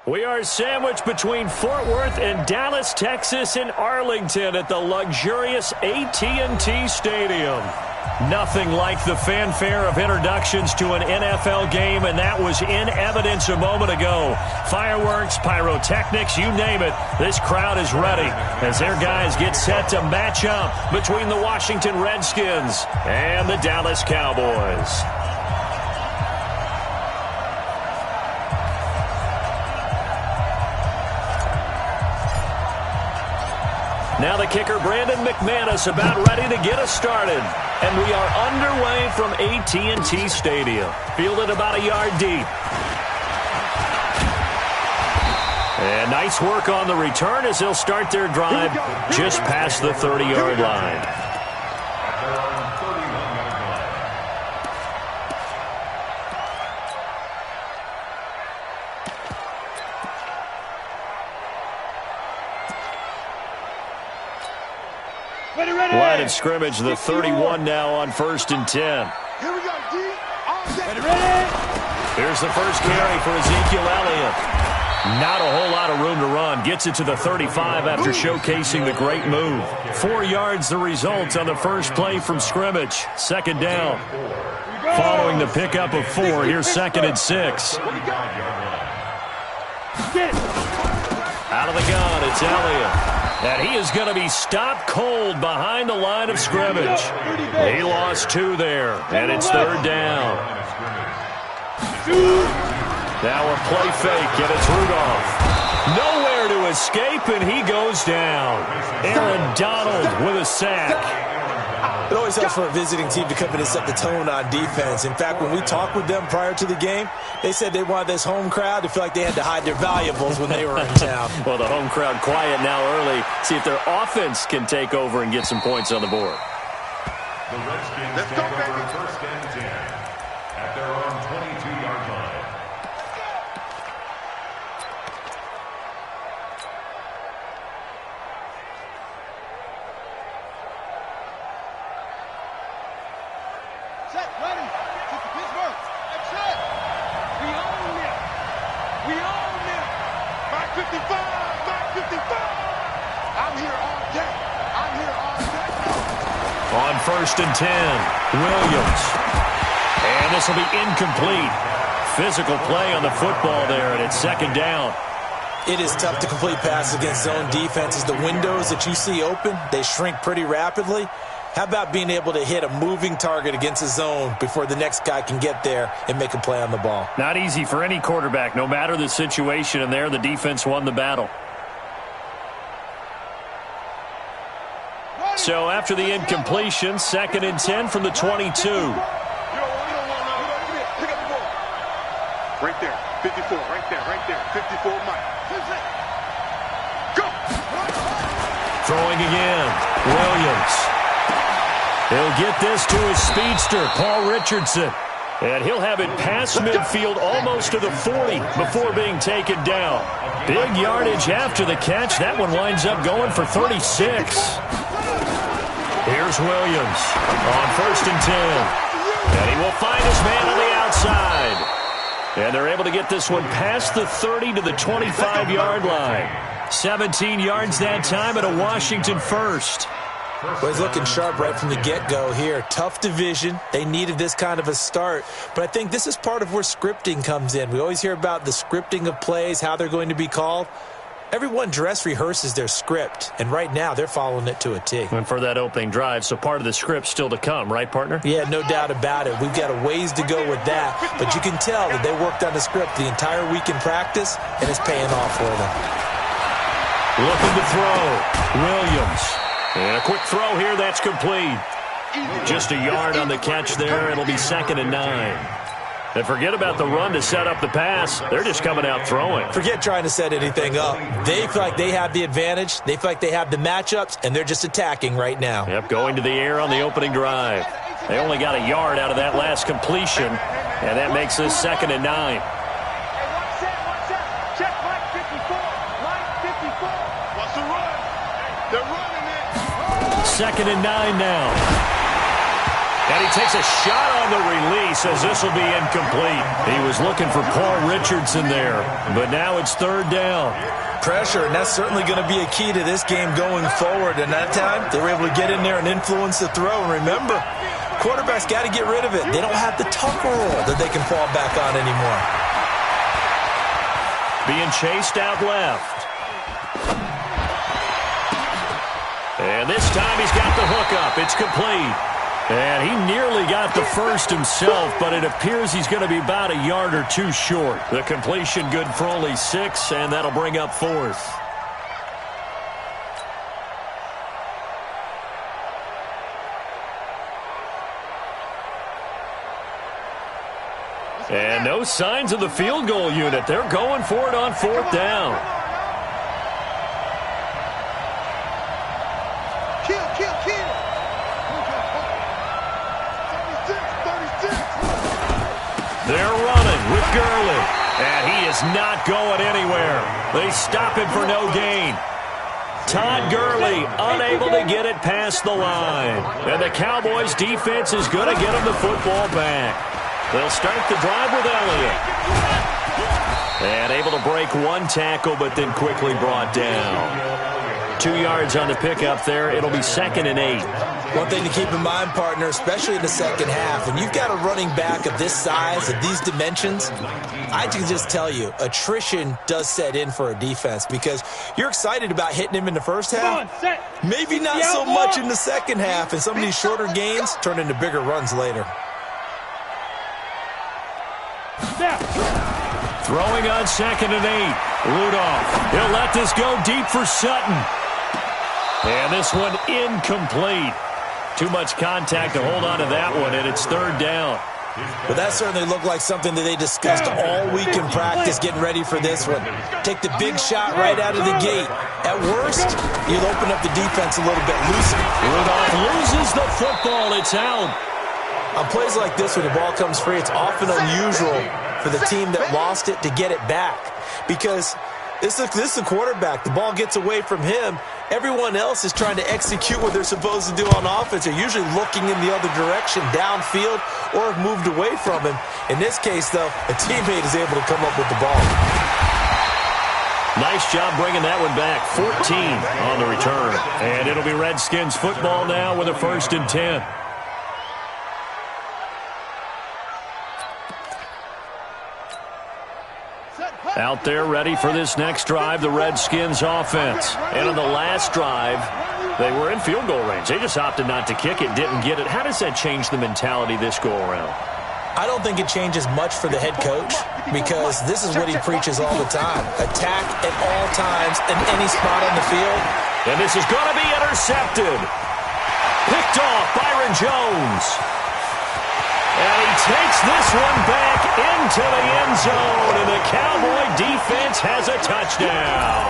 We are sandwiched between Fort Worth and Dallas, Texas, and Arlington at the luxurious AT&T Stadium. Nothing like the fanfare of introductions to an NFL game, and that was in evidence a moment ago. Fireworks, pyrotechnics, you name it, this crowd is ready as their guys get set to match up between the Washington Redskins and the Dallas Cowboys. Now the kicker, Brandon McManus, about ready to get us started. And we are underway from AT&T Stadium. Fielded about a yard deep. And nice work on the return as they'll start their drive just past the 30-yard line. Line of scrimmage, the 31 now on 1st and 10. Here we go, D. Here's the first carry for Ezekiel Elliott. Not a whole lot of room to run. Gets it to the 35 after showcasing the great move. 4 yards the result on the first play from scrimmage. Second down. Following the pickup of 4, here's 2nd and 6. Out of the gun, it's Elliott. And he is going to be stopped cold behind the line of scrimmage. He lost 2 there, and it's 3rd down. Now a play fake, and it's Rudolph. Nowhere to escape, and he goes down. Aaron Donald with a sack. It always helps for a visiting team to come in and set the tone on defense. In fact, when we talked with them prior to the game, they said they wanted this home crowd to feel like they had to hide their valuables when they were in town. Well, the home crowd quiet now early. See if their offense can take over and get some points on the board. The Redskins take over 1st and 10 at their own 22-yard line. Set, ready. Took the Pittsburgh. That's it. We own it. We own it. Mark 55. Mark 55. I'm here all day. I'm here all day. On 1st and 10, Williams. And this will be incomplete. Physical play on the football there, and it's 2nd down. It is tough to complete passes against zone defenses. The windows that you see open, they shrink pretty rapidly. How about being able to hit a moving target against a zone before the next guy can get there and make a play on the ball? Not easy for any quarterback, no matter the situation, and there the defense won the battle. So after the incompletion, 2nd and 10 from the 22. Pick up the ball. Right there. 54. Right there. Right there. 54, Mike. Go. Throwing again. Williams. He'll get this to his speedster, Paul Richardson. And he'll have it past midfield almost to the 40 before being taken down. Big yardage after the catch. That one winds up going for 36. Here's Williams on 1st and 10. And he will find his man on the outside. And they're able to get this one past the 30 to the 25-yard line. 17 yards that time at a Washington first. Well, he's looking sharp right from the get-go here. Tough division. They needed this kind of a start. But I think this is part of where scripting comes in. We always hear about the scripting of plays, how they're going to be called. Everyone dress rehearses their script, and right now they're following it to a T. And for that opening drive, so part of the script still to come, right, partner? Yeah, no doubt about it. We've got a ways to go with that, but you can tell that they worked on the script the entire week in practice, and it's paying off for them. Looking to throw. Williams. And a quick throw here, that's complete. Just a yard on the catch there. It'll be 2nd and 9. And forget about the run to set up the pass. They're just coming out throwing. Forget trying to set anything up. They feel like they have the advantage. They feel like they have the matchups, and they're just attacking right now. Yep, going to the air on the opening drive. They only got a yard out of that last completion, and that makes this 2nd and 9. Check Mike 54. Mike 54. What's the run? They're running it. 2nd and 9 now. And he takes a shot on the release as this will be incomplete. He was looking for Paul Richardson there, but now it's third down. Pressure, and that's certainly going to be a key to this game going forward. And that time, they were able to get in there and influence the throw. And remember, quarterbacks got to get rid of it. They don't have the tucker roll that they can fall back on anymore. Being chased out left. And this time he's got the hook up. It's complete. And he nearly got the first himself, but it appears he's going to be about a yard or two short. The completion good for only 6, and that'll bring up fourth. And no signs of the field goal unit. They're going for it on fourth down. They're running with Gurley, and he is not going anywhere. They stop him for no gain. Todd Gurley unable to get it past the line. And the Cowboys' defense is going to get him the football back. They'll start the drive with Elliott. And able to break one tackle, but then quickly brought down. 2 yards on the pickup there. It'll be 2nd and 8. One thing to keep in mind, partner, especially in the second half, when you've got a running back of this size, of these dimensions, I can just tell you, attrition does set in for a defense because you're excited about hitting him in the first half. Maybe not so much in the second half, and some of these shorter gains turn into bigger runs later. Throwing on 2nd and 8. Rudolph. He'll let this go deep for Sutton. And this one incomplete. Too much contact to hold on to that one, and it's third down. But that certainly looked like something that they discussed all week in practice, getting ready for this one. Take the big shot right out of the gate. At worst, you'll open up the defense a little bit looser. Rudolph loses the football. It's out. On plays like this, when the ball comes free, it's often unusual for the team that lost it to get it back. Because this is the quarterback. The ball gets away from him. Everyone else is trying to execute what they're supposed to do on offense. They're usually looking in the other direction, downfield, or have moved away from him. In this case, though, a teammate is able to come up with the ball. Nice job bringing that one back. 14 on the return. And it'll be Redskins football now with a 1st and 10. Out there ready for this next drive, the Redskins offense. And on the last drive, they were in field goal range. They just opted not to kick it, didn't get it. How does that change the mentality this go-around? I don't think it changes much for the head coach because this is what he preaches all the time. Attack at all times in any spot on the field. And this is going to be intercepted. Picked off Byron Jones. And he takes this one back into the end zone, and the Cowboy defense has a touchdown.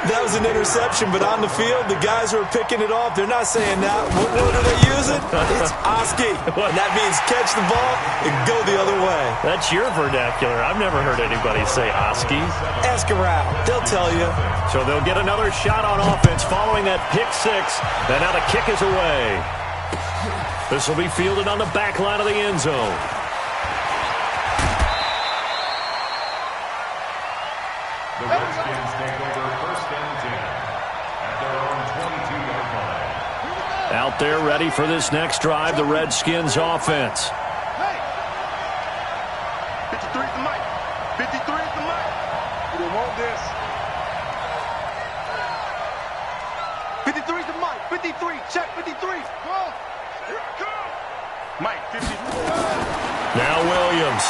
That was an interception, but on the field, the guys who are picking it off, they're not saying that. What word are they using? It's Oski. And that means catch the ball and go the other way. That's your vernacular. I've never heard anybody say Oski. Ask around. They'll tell you. So they'll get another shot on offense following that pick 6, and now the kick is away. This will be fielded on the back line of the end zone. The Redskins take over 1st and 10 at their own 22-yard line. Out there ready for this next drive, the Redskins offense. 53 is the mic. 53 is the mic. We don't want this. 53 is the mic. 53. Check 53. Go. Here I come. Mike, 53. Now Williams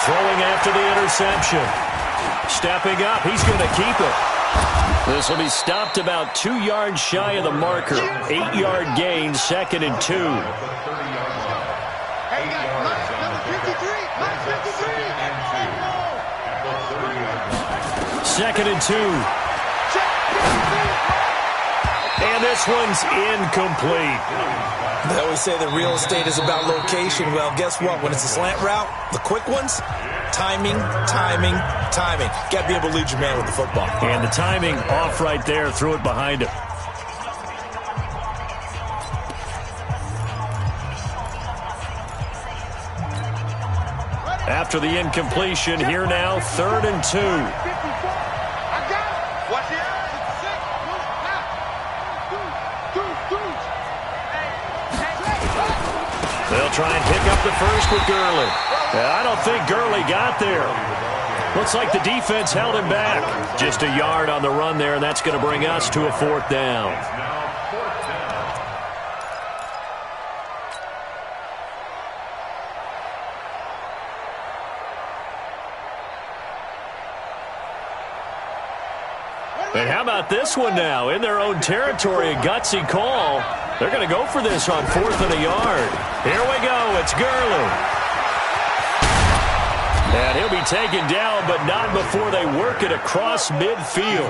throwing after the interception. Stepping up, he's going to keep it. This will be stopped about 2 yards shy of the marker. 8-yard gain, 2nd and 2. Hey, guys, Mike, number 53. Mike, 53. 2nd and 2. And this one's incomplete. They always say that real estate is about location. Well, guess what? When it's a slant route, the quick ones, timing, timing, timing. Got to be able to lead your man with the football. And the timing off right there. Threw it behind him. After the incompletion, here now, 3rd and 2. I got it. Watch it. 6, They'll try and pick up the first with Gurley. I don't think Gurley got there. Looks like the defense held him back. Just a yard on the run there, and that's going to bring us to a 4th down. And how about this one now? In their own territory, a gutsy call. They're going to go for this on 4th and a yard. Here we go. It's Gurley. And he'll be taken down, but not before they work it across midfield.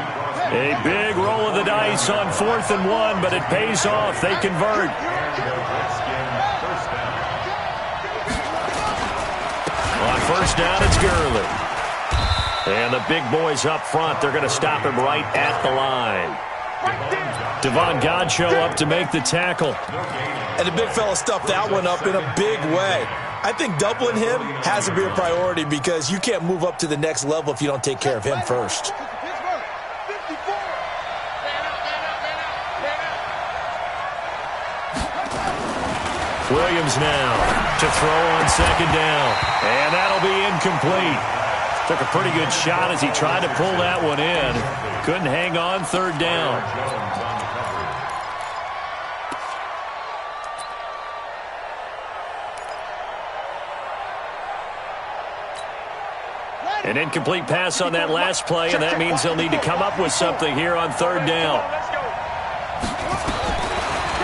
A big roll of the dice on 4th and 1, but it pays off. They convert. On 1st down, it's Gurley. And the big boys up front, they're going to stop him right at the line. Devon Godchaux up to make the tackle. And the big fella stuffed that one up in a big way. I think doubling him has to be a priority because you can't move up to the next level if you don't take care of him first. Williams now to throw on 2nd down. And that'll be incomplete. Took a pretty good shot as he tried to pull that one in. Couldn't hang on 3rd down. An incomplete pass on that last play, and that means they'll need to come up with something here on 3rd down.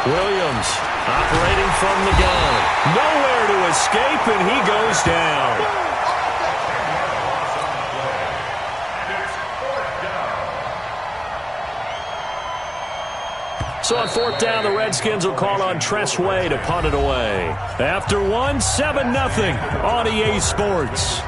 Williams operating from the gun. Nowhere to escape, and he goes down. So on 4th down, the Redskins will call on Tress Way to punt it away. After one, 7-0 on EA Sports.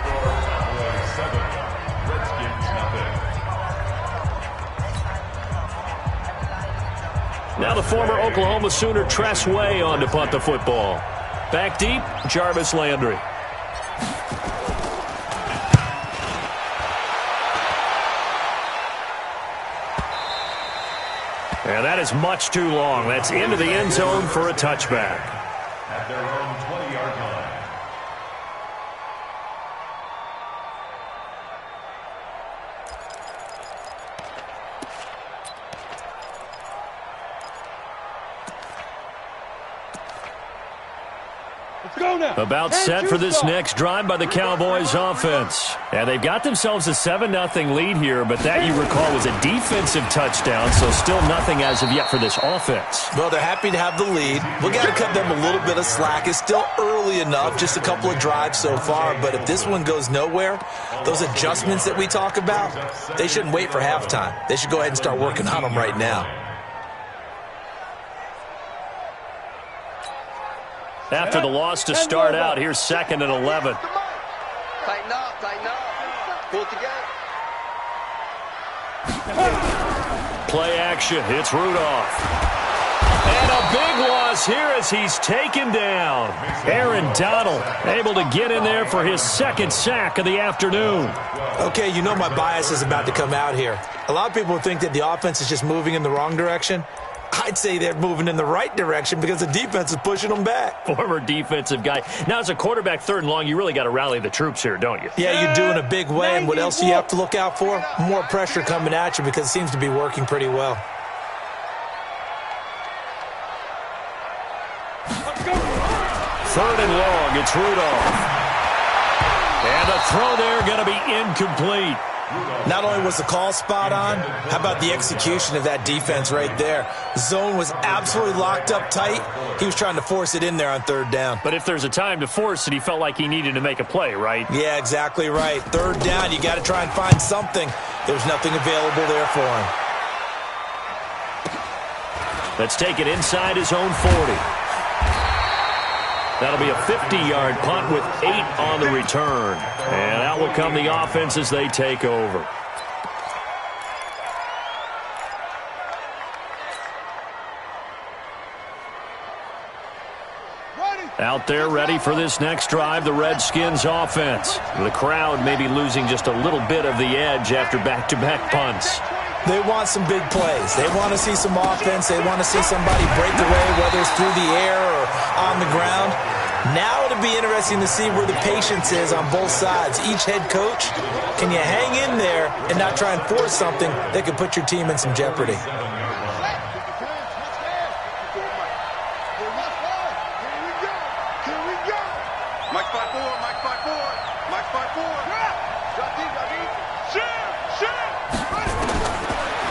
Now the former Oklahoma Sooner Tress Way on to punt the football. Back deep, Jarvis Landry. And that is much too long. That's into the end zone for a touchback. At their own 20-yard line. About set for this next drive by the Cowboys offense. And they've got themselves a 7-0 lead here, but that, you recall, was a defensive touchdown, so still nothing as of yet for this offense. Well, they're happy to have the lead. We've got to cut them a little bit of slack. It's still early enough, just a couple of drives so far, but if this one goes nowhere, those adjustments that we talk about, they shouldn't wait for halftime. They should go ahead and start working on them right now. After the loss to start out, here's 2nd and 11. Tighten up, pull together. Play action, it's Rudolph. And a big loss here as he's taken down. Aaron Donald able to get in there for his 2nd sack of the afternoon. Okay, you know my bias is about to come out here. A lot of people think that the offense is just moving in the wrong direction. I'd say they're moving in the right direction because the defense is pushing them back. Former defensive guy. Now, as a quarterback, 3rd and long, you really got to rally the troops here, don't you? Yeah, you do in a big way. And what else do you have to look out for? More pressure coming at you because it seems to be working pretty well. Third and long, it's Rudolph. And the throw there going to be incomplete. Not only was the call spot on, how about the execution of that defense right there? Zone was absolutely locked up tight. He was trying to force it in there on 3rd down. But if there's a time to force it, he felt like he needed to make a play, right? Yeah, exactly right. 3rd down, you got to try and find something. There's nothing available there for him. Let's take it inside his own 40. That'll be a 50-yard punt with 8 on the return. And out will come the offense as they take over. Out there ready for this next drive, the Redskins offense. The crowd may be losing just a little bit of the edge after back-to-back punts. They want some big plays. They want to see some offense. They want to see somebody break away, whether it's through the air or on the ground. Now it'll be interesting to see where the patience is on both sides. Each head coach, can you hang in there and not try and force something that could put your team in some jeopardy?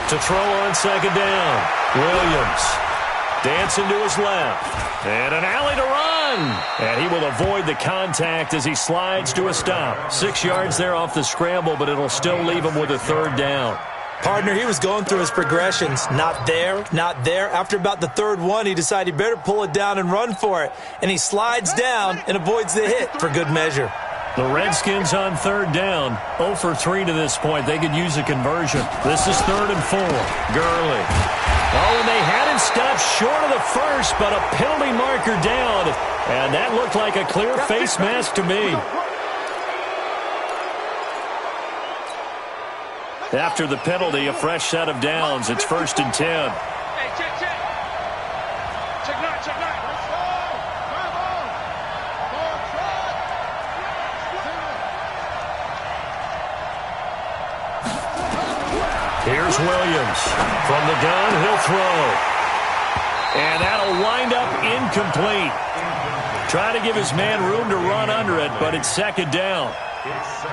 To throw on second down, Williams dancing to his left, and an alley to run. And he will avoid the contact as he slides to a stop. 6 yards there off the scramble, but it'll still leave him with a third down. Partner, he was going through his progressions. Not there, not there. After about the third one, he decided he better pull it down and run for it. And he slides down and avoids the hit for good measure. The Redskins on third down, 0 for 3 to this point. They could use a conversion. This is 3rd and 4. Gurley. Oh, and they had it stopped short of the first, but a penalty marker down. And that looked like a clear face mask to me. After the penalty, a fresh set of downs. It's 1st and 10. Hey, check. Check nine. Here's Williams. From the gun, he'll throw. And that'll wind up incomplete. Trying to give his man room to run under it, but it's 2nd down.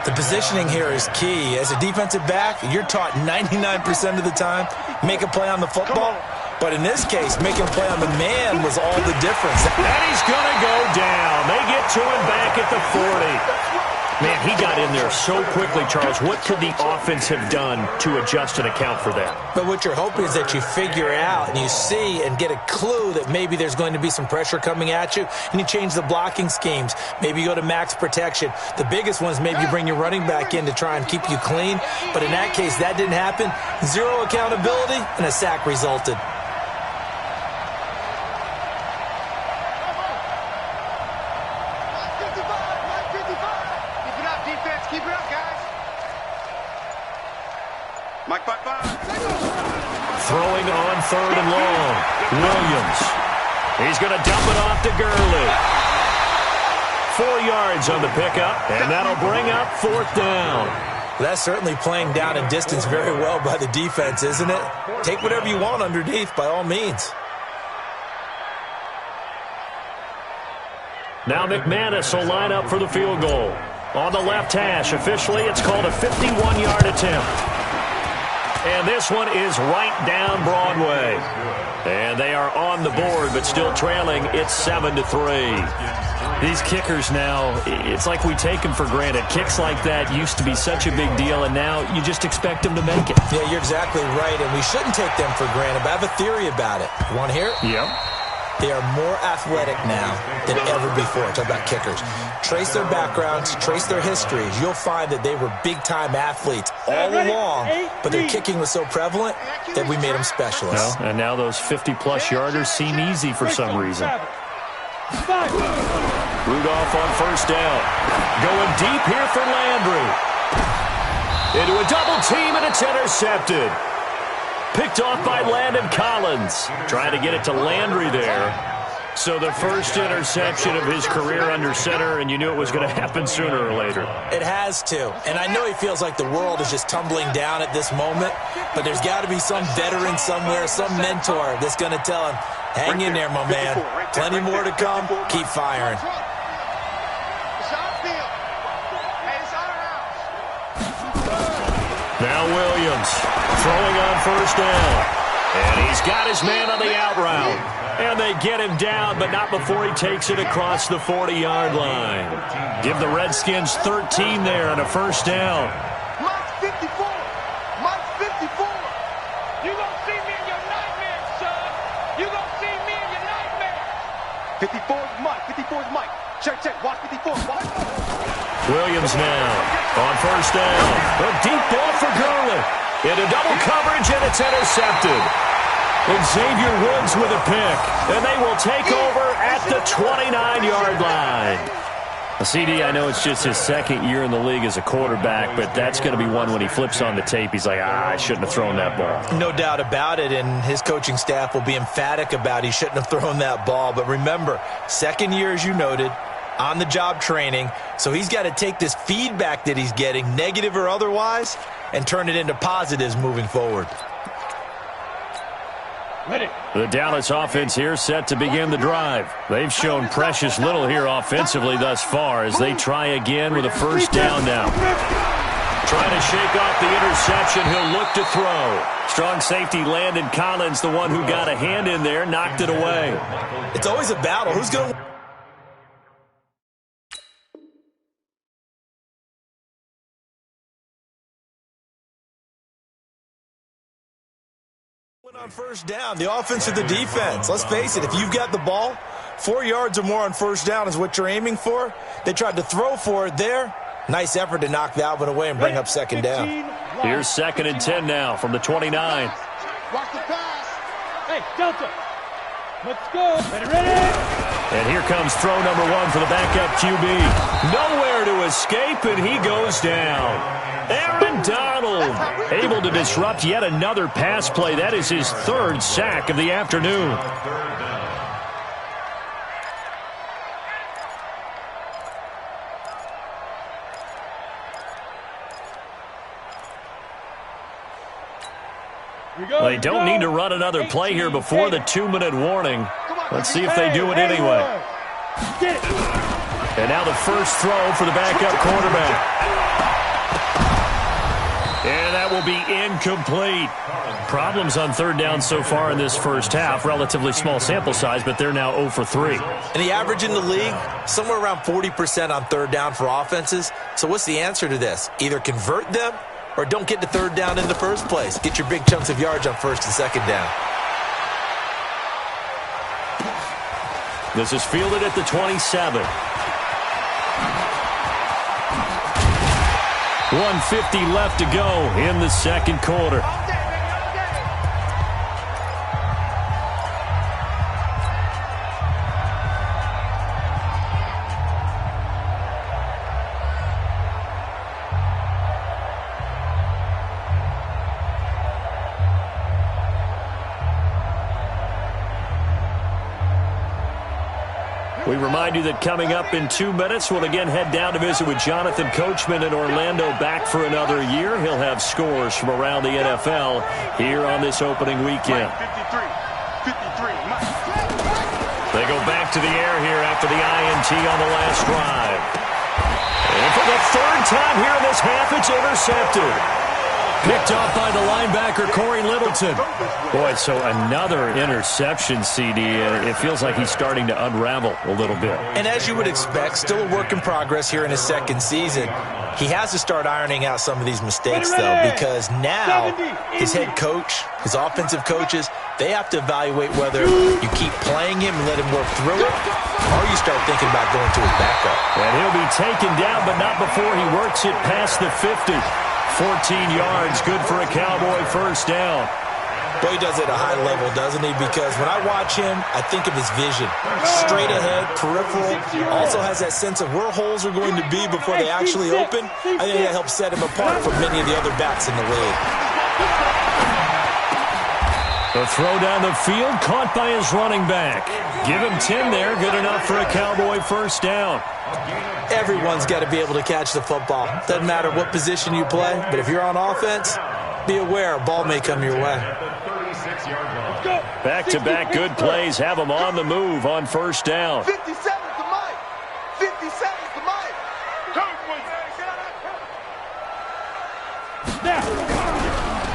The positioning here is key. As a defensive back, you're taught 99% of the time, make a play on the football. But in this case, making a play on the man was all the difference. And he's going to go down. They get to him back at the 40. Man, he got in there so quickly, Charles. What could the offense have done to adjust and account for that? But what you're hoping is that you figure out and you see and get a clue that maybe there's going to be some pressure coming at you, and you change the blocking schemes. Maybe you go to max protection. The biggest one is maybe you bring your running back in to try and keep you clean. But in that case, that didn't happen. Zero accountability, and a sack resulted. Throwing on 3rd and long. Williams. He's going to dump it off to Gurley. 4 yards on the pickup, and that'll bring up 4th down. That's certainly playing down and distance very well by the defense, isn't it? Take whatever you want underneath, by all means. Now McManus will line up for the field goal. On the left hash, officially it's called a 51-yard attempt. And this one is right down Broadway. And they are on the board, but still trailing. It's 7-3. These kickers now, it's like we take them for granted. Kicks like that used to be such a big deal, and now you just expect them to make it. Yeah, you're exactly right, and we shouldn't take them for granted. But I have a theory about it. You want to hear it? Yep. They are more athletic now than ever before. Talk about kickers. Trace their backgrounds, trace their histories. You'll find that they were big-time athletes all along, but their kicking was so prevalent that we made them specialists. And now those 50-plus yarders seem easy for some reason. Rudolph on 1st down. Going deep here for Landry. Into a double team, and it's intercepted. Picked off by Landon Collins. Trying to get it to Landry there. So the first interception of his career under center, and you knew it was going to happen sooner or later. It has to. And I know he feels like the world is just tumbling down at this moment, but there's got to be some veteran somewhere, some mentor that's going to tell him, hang in there, my man. Plenty more to come. Keep firing. Now Williams throwing on 1st down. And he's got his man on the out route. And they get him down, but not before he takes it across the 40-yard line. Give the Redskins 13 there and a 1st down. Mike's 54. Mike's 54. You gonna see me in your nightmares, son. You gonna see me in your nightmares. 54 is Mike. 54 is Mike. Check. Watch 54. Watch. Williams now on 1st down. A deep ball for Gurley. Into double coverage, and it's intercepted. Xavier Woods with a pick, and they will take over at the 29-yard line. CD, I know it's just his second year in the league as a quarterback, but that's going to be one when he flips on the tape, he's like, I shouldn't have thrown that ball. No doubt about it, and his coaching staff will be emphatic about he shouldn't have thrown that ball. But remember, second year, as you noted, on-the-job training, so he's got to take this feedback that he's getting, negative or otherwise, and turn it into positives moving forward. The Dallas offense here set to begin the drive. They've shown precious little here offensively thus far as they try again with a first down now. Trying to shake off the interception, he'll look to throw. Strong safety Landon Collins, the one who got a hand in there, knocked it away. It's always a battle. Who's going to... on first down, the offense or the defense. Let's face it, if you've got the ball, 4 yards or more on first down is what you're aiming for. They tried to throw for it there. Nice effort to knock that one away and bring up second down. Here's 2nd and 10 now from the 29. Watch the pass. Hey, Delta. Let's go. Ready? And here comes throw number 1 for the backup QB. Nowhere to escape, and he goes down. Aaron Donald able to disrupt yet another pass play. That is his 3rd sack of the afternoon. They don't need to run another play here before the 2-minute warning. Let's see if they do it anyway. And now the first throw for the backup quarterback. And that will be incomplete. Problems on 3rd down so far in this first half. Relatively small sample size, but they're now 0 for 3. And the average in the league, somewhere around 40% on 3rd down for offenses. So what's the answer to this? Either convert them or don't get to 3rd down in the first place. Get your big chunks of yards on 1st and 2nd down. This is fielded at the 27. 1:50 left to go in the second quarter. We remind you that coming up in 2 minutes, we'll again head down to visit with Jonathan Coachman in Orlando, back for another year. He'll have scores from around the NFL here on this opening weekend. 53, they go back to the air here after the INT on the last drive. And for the 3rd time here in this half, it's intercepted. Picked off by the linebacker, Corey Littleton. Boy, so another interception, CD. It feels like he's starting to unravel a little bit. And as you would expect, still a work in progress here in his 2nd season. He has to start ironing out some of these mistakes, though, because now his head coach, his offensive coaches, they have to evaluate whether you keep playing him and let him work through it, or you start thinking about going to his backup. And he'll be taken down, but not before he works it past the 50. 14 yards, good for a Cowboy first down. Boy, he does it at a high level, doesn't he? Because when I watch him, I think of his vision. Straight ahead, peripheral, also has that sense of where holes are going to be before they actually open. I think that helps set him apart from many of the other backs in the league. The throw down the field, caught by his running back. Give him 10 there, good enough for a Cowboy first down. Everyone's got to be able to catch the football. Doesn't matter what position you play, but if you're on offense, be aware a ball may come your way. Back-to-back good plays have them on the move on first down. 50 seconds to Mike. 50 seconds to Mike.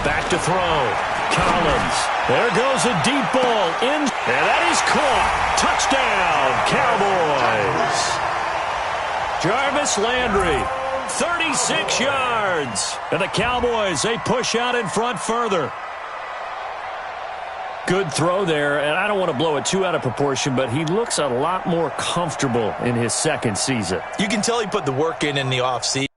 Back to throw. Collins. There goes a deep ball in, and that is caught. Touchdown, Cowboys. Jarvis Landry, 36 yards. And the Cowboys, they push out in front further. Good throw there, and I don't want to blow it too out of proportion, but he looks a lot more comfortable in his 2nd season. You can tell he put the work in the offseason.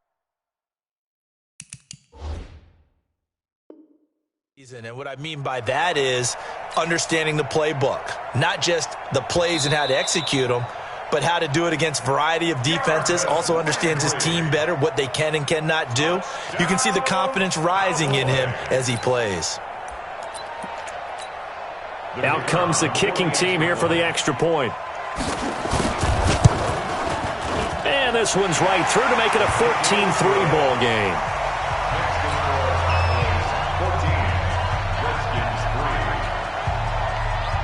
And what I mean by that is understanding the playbook, not just the plays and how to execute them, but how to do it against a variety of defenses. Also understands his team better, what they can and cannot do. You can see the confidence rising in him as he plays. Out comes the kicking team here for the extra point. And this one's right through to make it a 14-3 ball game.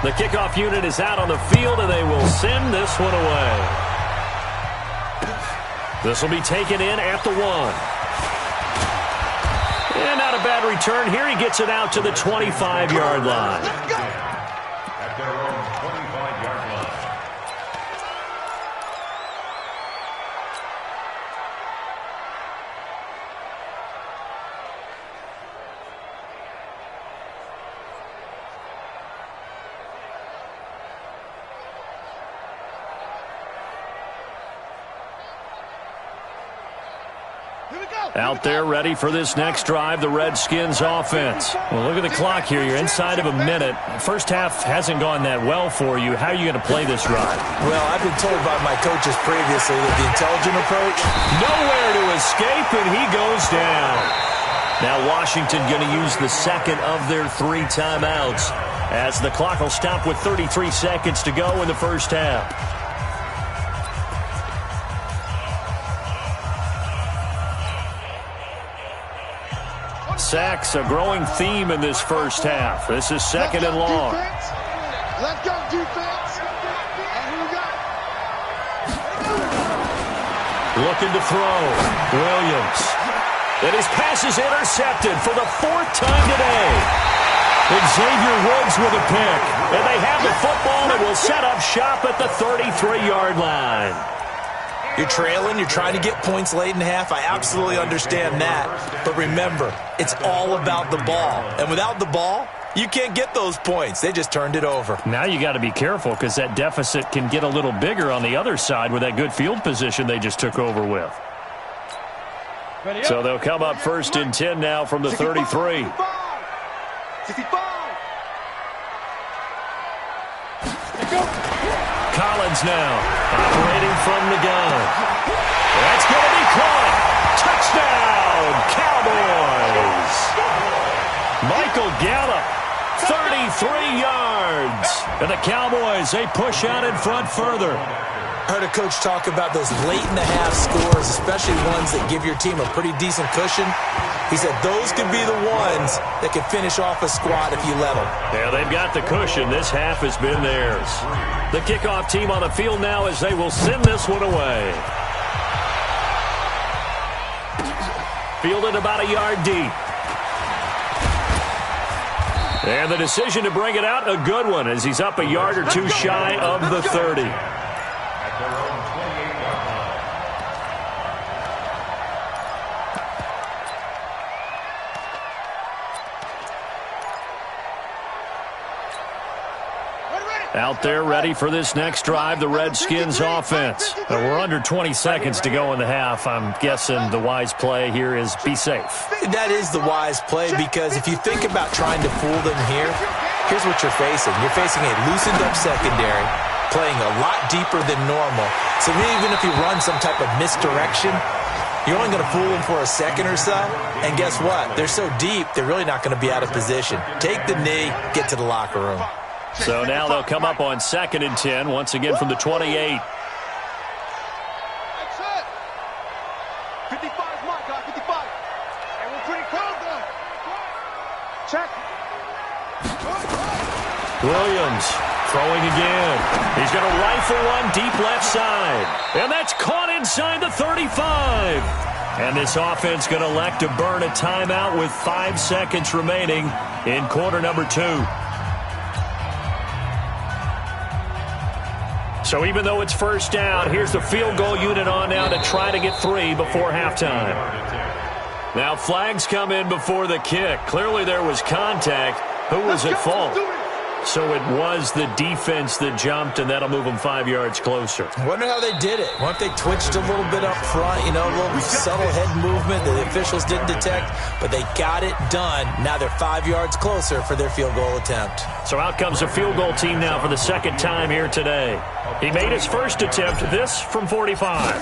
The kickoff unit is out on the field, and they will send this one away. This will be taken in at the 1. And not a bad return here. He gets it out to the 25-yard line. At their own 25-yard line. Out there ready for this next drive, the Redskins offense. Well, look at the clock here. You're inside of a minute. First half hasn't gone that well for you. How are you going to play this drive? Well, I've been told by my coaches previously that the intelligent approach. Nowhere to escape, and he goes down. Now Washington going to use the second of their 3 timeouts as the clock will stop with 33 seconds to go in the first half. Sacks, a growing theme in this first half. This is second and long. Let's go, defense. And who we got? Looking to throw. Williams. And his pass is intercepted for the 4th time today. Xavier Woods with a pick. And they have the football and will set up shop at the 33-yard line. You're trailing, you're trying to get points late in the half. I absolutely understand that. But remember, it's all about the ball. And without the ball, you can't get those points. They just turned it over. Now you got to be careful because that deficit can get a little bigger on the other side with that good field position they just took over with. So they'll come up 1st and 10 now from the 33. 65. Collins now operating from the gun. That's going to be caught. Touchdown, Cowboys. Michael Gallup, 33 yards. And the Cowboys, they push out in front further. I heard a coach talk about those late-in-the-half scores, especially ones that give your team a pretty decent cushion. He said those could be the ones that can finish off a squad if you let them. Yeah, they've got the cushion. This half has been theirs. The kickoff team on the field now as they will send this one away. Fielded about a yard deep. And the decision to bring it out, a good one, as he's up a yard or two shy of the 30. At their own 28-yard line. Out there ready for this next drive, the Redskins offense. We're under 20 seconds to go in the half. I'm guessing the wise play here is be safe. That is the wise play because if you think about trying to fool them here, here's what you're facing. You're facing a loosened up secondary, playing a lot deeper than normal. So even if you run some type of misdirection, you're only going to fool them for a second or so. And guess what? They're so deep, they're really not going to be out of position. Take the knee, get to the locker room. So now they'll come up on 2nd and 10, once again from the 28. That's it. 55 is my guy, 55. And we're pretty close though. Check. Williams throwing again. He's going to rifle one deep left side. And that's caught inside the 35. And this offense going to elect to burn a timeout with 5 seconds remaining in quarter number 2. So even though it's first down, here's the field goal unit on now to try to get 3 before halftime. Now flags come in before the kick. Clearly there was contact. Who was at fault? So it was the defense that jumped, and that'll move them 5 yards closer. I wonder how they did it. What if they twitched a little bit up front, a little subtle head movement that the officials didn't detect, but they got it done. Now they're 5 yards closer for their field goal attempt. So out comes a field goal team now for the second time here today. He made his first attempt, this from 45.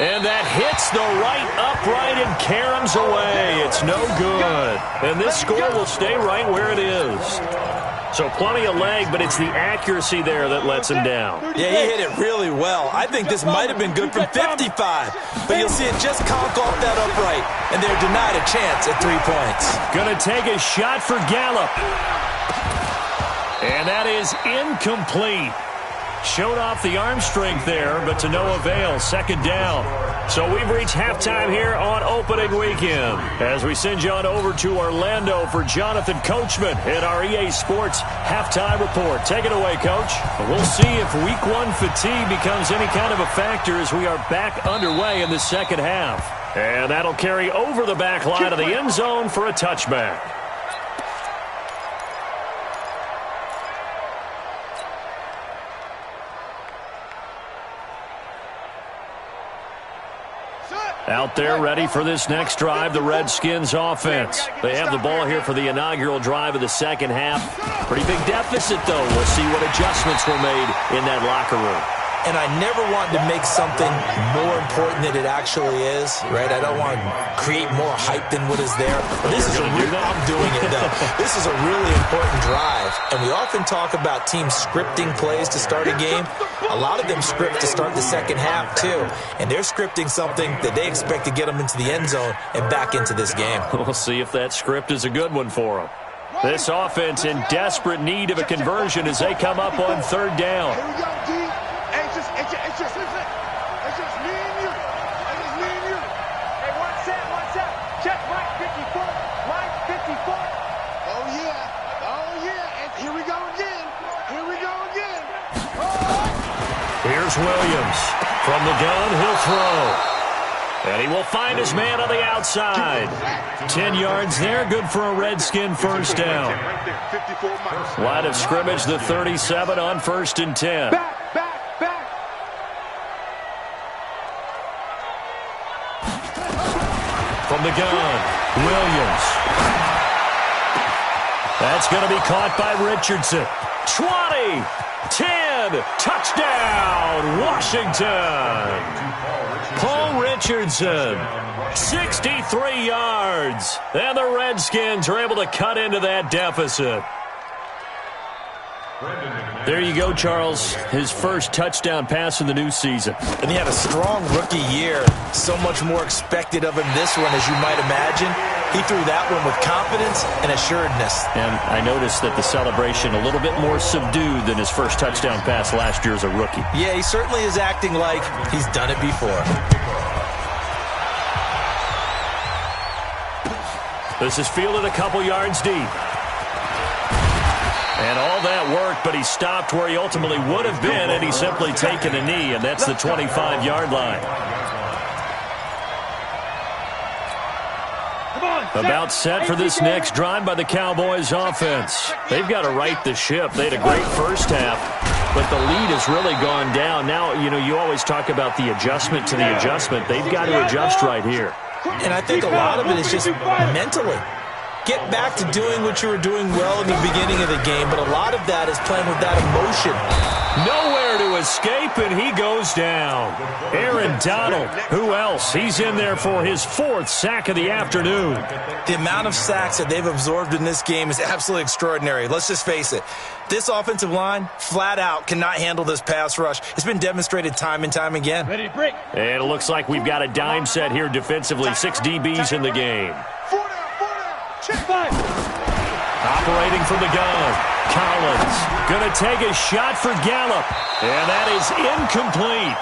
And that hits the right upright and caroms away. It's no good. And this score will stay right where it is. So plenty of leg, but it's the accuracy there that lets him down. Yeah, he hit it really well. I think this might have been good from 55. But you'll see it just conk off that upright. And they're denied a chance at 3 points. Gonna take a shot for Gallup. And that is incomplete. Showed off the arm strength there, but to no avail. Second down. So we've reached halftime here on opening weekend. As we send you on over to Orlando for Jonathan Coachman in our EA Sports halftime report. Take it away, Coach. We'll see if week one fatigue becomes any kind of a factor as we are back underway in the second half. And that'll carry over the back line of the end zone for a touchback. Out there ready for this next drive, the Redskins offense. They have the ball here for the inaugural drive of the second half. Pretty big deficit, though. We'll see what adjustments were made in that locker room. And I never want to make something more important than it actually is, right? I don't want to create more hype than what is there. But this is I'm doing it, though. This is a really important drive. And we often talk about teams scripting plays to start a game. A lot of them script to start the second half, too. And they're scripting something that they expect to get them into the end zone and back into this game. We'll see if that script is a good one for them. This offense in desperate need of a conversion as they come up on third down. It's just me and you. Hey, one set. Check Mike 54. Mike 54. Oh, yeah. And here we go again. Here's Williams. From the gun, he'll throw. And he will find his man on the outside. 10 yards there, good for a Redskin first down. Line of scrimmage, the 37 on 1st and 10. Back. From the gun, Williams. That's going to be caught by Richardson. 20, 10, touchdown, Washington. Paul Richardson, 63 yards. And the Redskins are able to cut into that deficit. There you go, Charles. His first touchdown pass in the new season. And he had a strong rookie year. So much more expected of him this one, as you might imagine. He threw that one with confidence and assuredness. And I noticed that the celebration a little bit more subdued than his first touchdown pass last year as a rookie. Yeah, he certainly is acting like he's done it before. This is fielded a couple yards deep. And all that worked, but he stopped where he ultimately would have been, and he's simply taken a knee, and that's the 25-yard line. About set for this next drive by the Cowboys offense. They've got to right the ship. They had a great first half, but the lead has really gone down. Now, you always talk about the adjustment to the adjustment. They've got to adjust right here. And I think a lot of it is just mentally. Get back to doing what you were doing well in the beginning of the game, but a lot of that is playing with that emotion. Nowhere to escape, and he goes down. Aaron Donald, who else? He's in there for his 4th sack of the afternoon. The amount of sacks that they've absorbed in this game is absolutely extraordinary. Let's just face it. This offensive line, flat out, cannot handle this pass rush. It's been demonstrated time and time again. Ready to break. And it looks like we've got a dime set here defensively. 6 DBs in the game. Check 5. Operating from the gun. Collins going to take a shot for Gallup. And that is incomplete.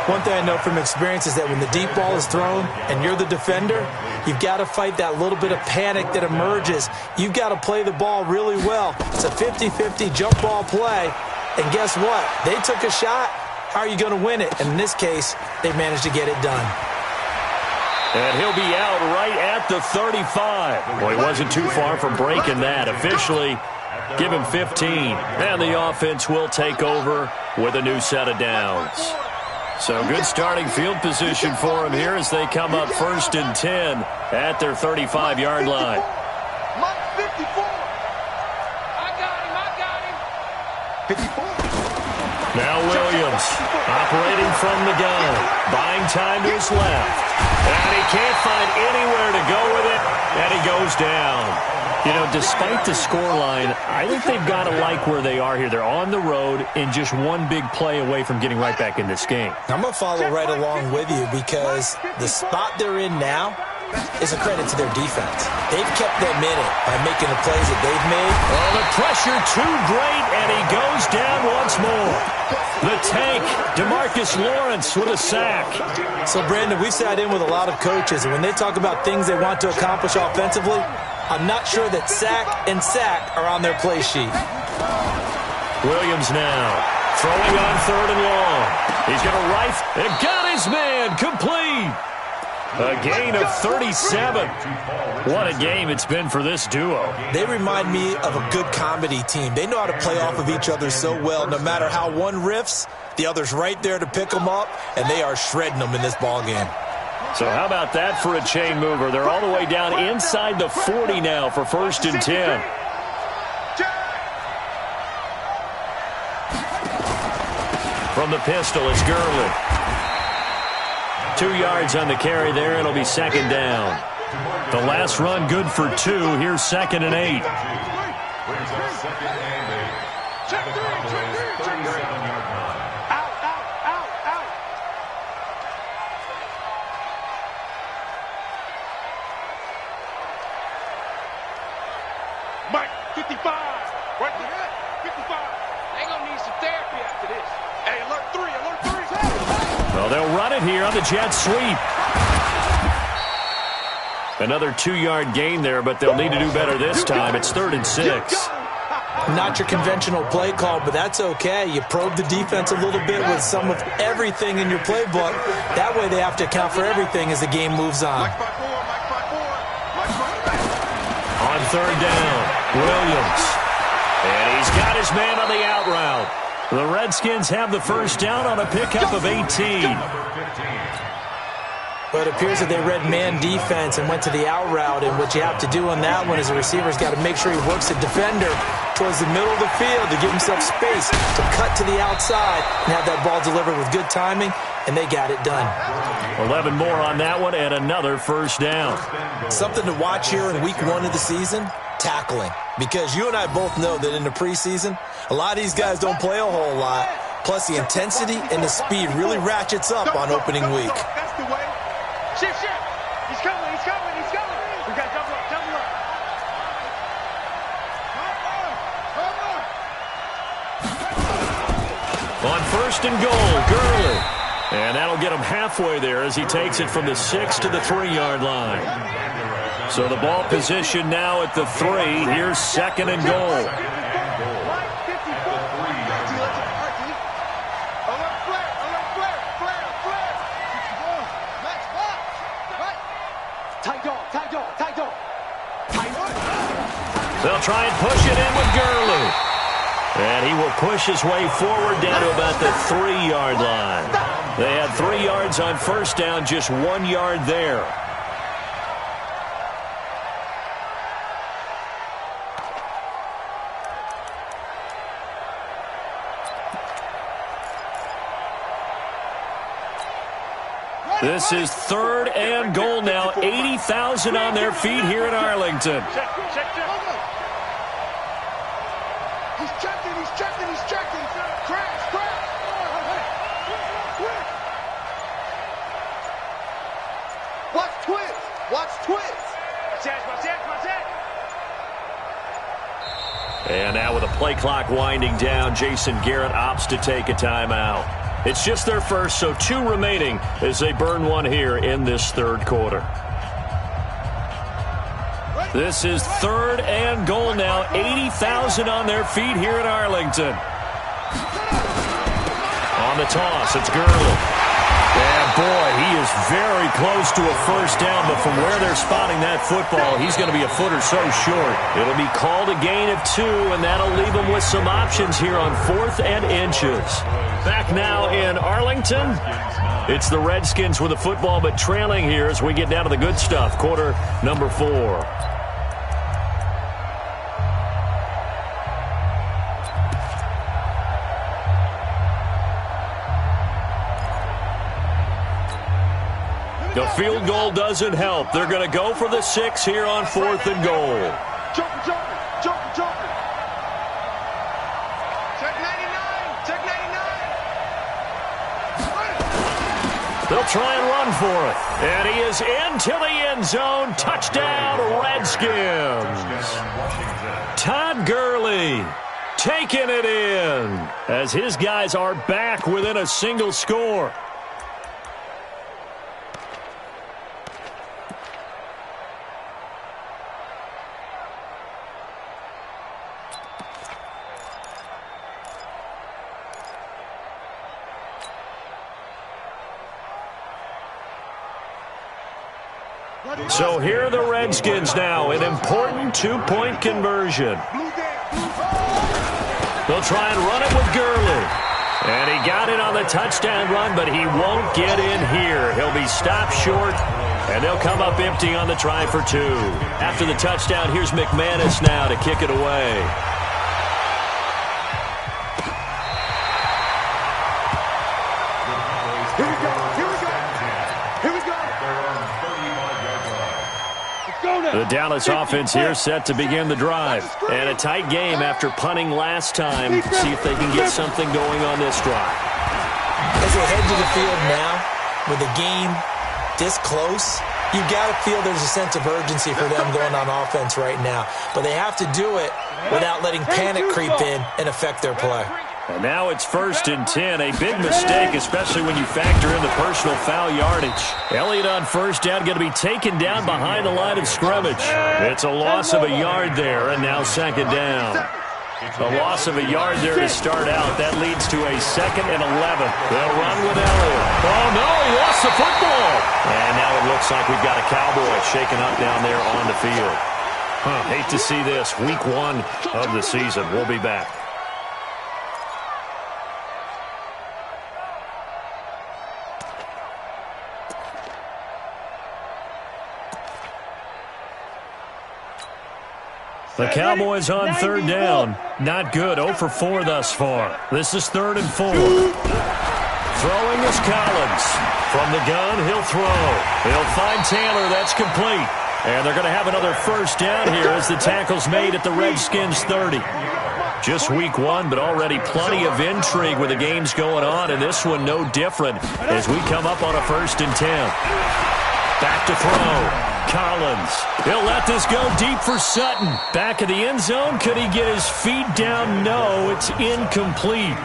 One thing I know from experience is that when the deep ball is thrown and you're the defender, you've got to fight that little bit of panic that emerges. You've got to play the ball really well. It's a 50-50 jump ball play. And guess what? They took a shot. How are you going to win it? And in this case, they managed to get it done. And he'll be out right at the 35. Well, he wasn't too far from breaking that. Officially, give him 15. And the offense will take over with a new set of downs. So good starting field position for him here as they come up 1st and 10 at their 35-yard line. Now Williams operating from the gun, buying time to his left. And he can't find anywhere to go with it, and he goes down. You know, despite the scoreline, I think they've got to like where they are here. They're on the road and just one big play away from getting right back in this game. I'm going to follow right along with you because the spot they're in now is a credit to their defense. They've kept them in it by making the plays that they've made. Oh, the pressure too great, and he goes down once more. The tank, DeMarcus Lawrence with a sack. So, Brandon, we've sat in with a lot of coaches, and when they talk about things they want to accomplish offensively, I'm not sure that sack and sack are on their play sheet. Williams now throwing on 3rd and long. He's going to rifle and got his man complete. A gain of 37. What a game it's been for this duo. They remind me of a good comedy team. They know how to play off of each other so well. No matter how one riffs, the other's right there to pick them up, and they are shredding them in this ball game. So how about that for a chain mover? They're all the way down inside the 40 now for 1st and 10. From the pistol, it's Gurley. 2 yards on the carry there. It'll be 2nd down. The last run good for 2. Here's 2nd and 8. Brings up 2nd and 8. Check 37-yard line. Out. Mike, 55. Right there. 55. They gonna need some therapy after this. Hey, alert 3. Well, they'll run it here on the jet sweep. Another 2-yard gain there, but they'll need to do better this time. It's 3rd and 6. Not your conventional play call, but that's okay. You probe the defense a little bit with some of everything in your playbook. That way they have to account for everything as the game moves on. On 3rd down, Williams. And he's got his man on the out route. The Redskins have the 1st down on a pickup of 18. But it appears that they read man defense and went to the out route, and what you have to do on that one is the receiver's got to make sure he works the defender towards the middle of the field to give himself space to cut to the outside and have that ball delivered with good timing, and they got it done. 11 more on that one and another 1st down. Something to watch here in week 1 of the season, tackling. Because you and I both know that in the preseason, a lot of these guys don't play a whole lot. Plus, the intensity and the speed really ratchets up on opening week. That's the way. Shift. He's coming. We got double up. On 1st and goal, Gurley. And that'll get him halfway there as he takes it from the 6 to the 3-yard line. So the ball position now at the 3. Here's 2nd and goal. They'll try and push it in with Gurley. And he will push his way forward down to about the 3-yard line. They had 3 yards on 1st down, just 1 yard there. This is 3rd and goal now. 80,000 on their feet here in Arlington. Check. He's checking. Crash. Watch twist. Watch it. And now with a play clock winding down, Jason Garrett opts to take a timeout. It's just their first, so 2 remaining as they burn one here in this 3rd quarter. This is 3rd and goal now. 80,000 on their feet here in Arlington. On the toss, it's Gurley. And boy, he is very close to a first down, but from where they're spotting that football, he's going to be a foot or so short. It'll be called a gain of 2, and that'll leave him with some options here on 4th and inches. Back now in Arlington, it's the Redskins with the football, but trailing here as we get down to the good stuff. Quarter number 4. The field goal doesn't help. They're going to go for the 6 here on 4th and goal. Joker. Check 99. Check 99. They'll try and run for it. And he is into the end zone. Touchdown, Redskins. Todd Gurley taking it in as his guys are back within a single score. So here are the Redskins now, an important 2-point conversion. They'll try and run it with Gurley. And he got it on the touchdown run, but he won't get in here. He'll be stopped short, and they'll come up empty on the try for 2. After the touchdown, here's McManus now to kick it away. The Dallas offense here set to begin the drive. And a tight game after punting last time. See if they can get something going on this drive. As they head to the field now, with the game this close, you got to feel there's a sense of urgency for them going on offense right now. But they have to do it without letting panic creep in and affect their play. And now it's 1st and 10. A big mistake, especially when you factor in the personal foul yardage. Elliott on first down, going to be taken down behind the line of scrimmage. It's a loss of a yard there, and now 2nd down. A loss of a yard there to start out. That leads to a 2nd and 11. They'll run with Elliott. Oh, no, he lost the football. And now it looks like we've got a Cowboy shaken up down there on the field. Hate to see this. Week 1 of the season. We'll be back. The Cowboys on 3rd down. Not good. 0 for 4 thus far. This is 3rd and 4. Throwing is Collins. From the gun, he'll throw. He'll find Taylor. That's complete. And they're going to have another first down here as the tackle's made at the Redskins 30. Just week 1, but already plenty of intrigue with the games going on, and this one no different as we come up on a 1st and 10. Back to throw. Collins. He'll let this go deep for Sutton. Back of the end zone. Could he get his feet down? No, it's incomplete.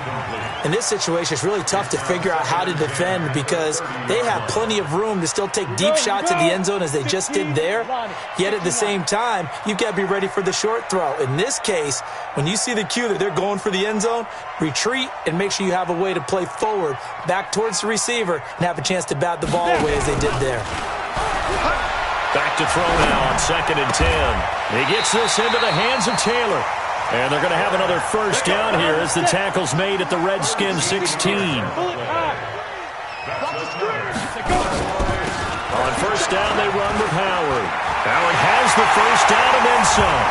In this situation, it's really tough to figure out how to defend because they have plenty of room to still take deep shots at the end zone as they just did there. Yet at the same time, you've got to be ready for the short throw. In this case, when you see the cue that they're going for the end zone, retreat and make sure you have a way to play forward, back towards the receiver, and have a chance to bat the ball away as they did there. Back to throw now on 2nd and 10. He gets this into the hands of Taylor. And they're going to have another first down here as the tackle's made at the Redskins 16. On first down, they run with Howard. Howard has the first down and then some.